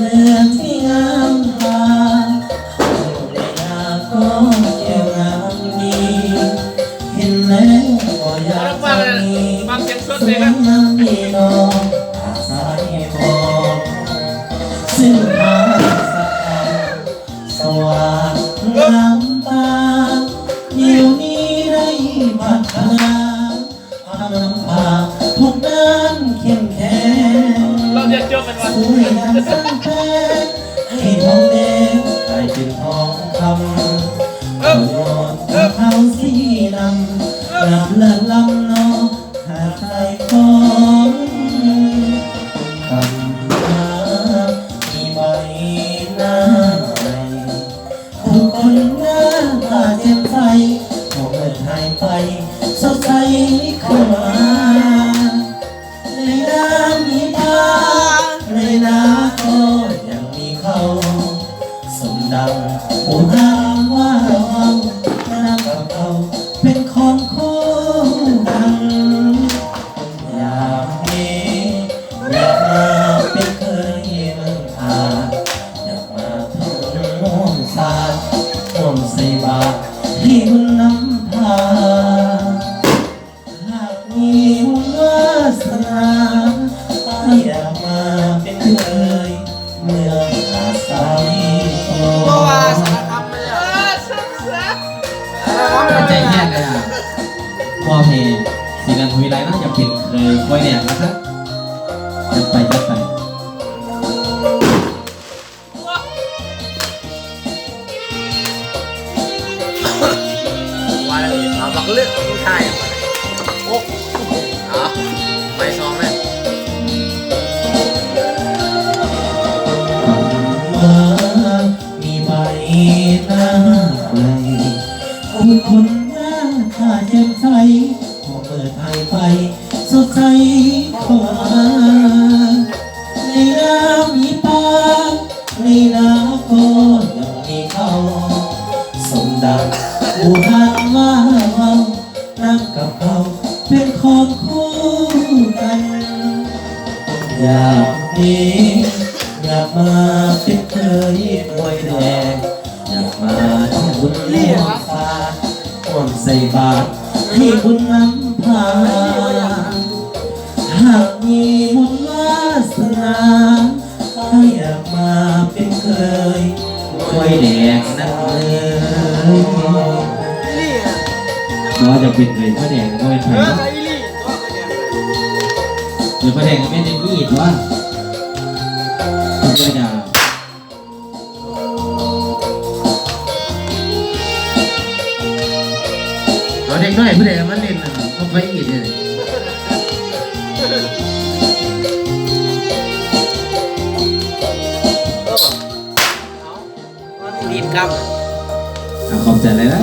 เรื่องที่งามตาในนาก็เกี่ยวงามดีเห็นแล้วก็อยากจะมีสวยงามดีน้องอาศัยบอกซึ่งทางสะอาดสว่างงามตาเดี๋ยวนี้ได้พัฒนาพานำพาทุกด้านเข้มแข็งเราจะจบกันวันสวยงามสร้างแท้ให้ทองแดงกลายเป็นทองคำก็ยอดเขาสีดำรับเลิศลำนอหาใครของคำมามีใบหน้าใหม่ทุกคนหน้าตาแจ่มใสพอเมื่อหายไปสดใสเข้ามาในน้ำมีปลาในนาก็ยังมีเขาสมดังผู้งามว่าเราน้ำกับเขาเป็นของคู่กันอยากมีอยากมาเป็นเคยเมืองทาอยากมาทุ่งม่วงสาห่วงใส่บาตรให้บุญนำพาหากมีบุญวาสนาอยากมาเป็นเคยเมืองอาศัยเพราะว่าสารคำมันมันใจแยกเลยอ่ะพ่อเพย์สีกันคุยไรน่าจะเป็นเคยคอยแดกนะครับจะไปว่าอะไรเอาบักเลือกผู้ชายโอ้เอาไปซ้อมเลยมีใบหน้าใหม่ผู้คนหน้าตาแจ่มใสพอเปิดไพ่ไปสดใสเข้ามาในน้ำมีปลาในนาก็ยังมีเขาสมดังผู้หันว่าเราน้ำกับเขาเป็นของคู่กันอยากมีอยากมาเป็นเคยรวยแดงอยากมาทำบุญเลี้ยงฟ้าห่วงใส่บาตรให้บุญนำพาหากมีบุญวาสนาอยากมาเป็นเคยรวยแดงนักเลยว่าจะเป็นเคยพ่อแดงก็เป็นไทยหรือพ่อแดงก็ไม่ได้มีดว่าคุณจะด่าเอาเด็กน้อยผู้ใดมาเล่นนะเขาไปอีกเลยดีดครับขอบใจเลยนะ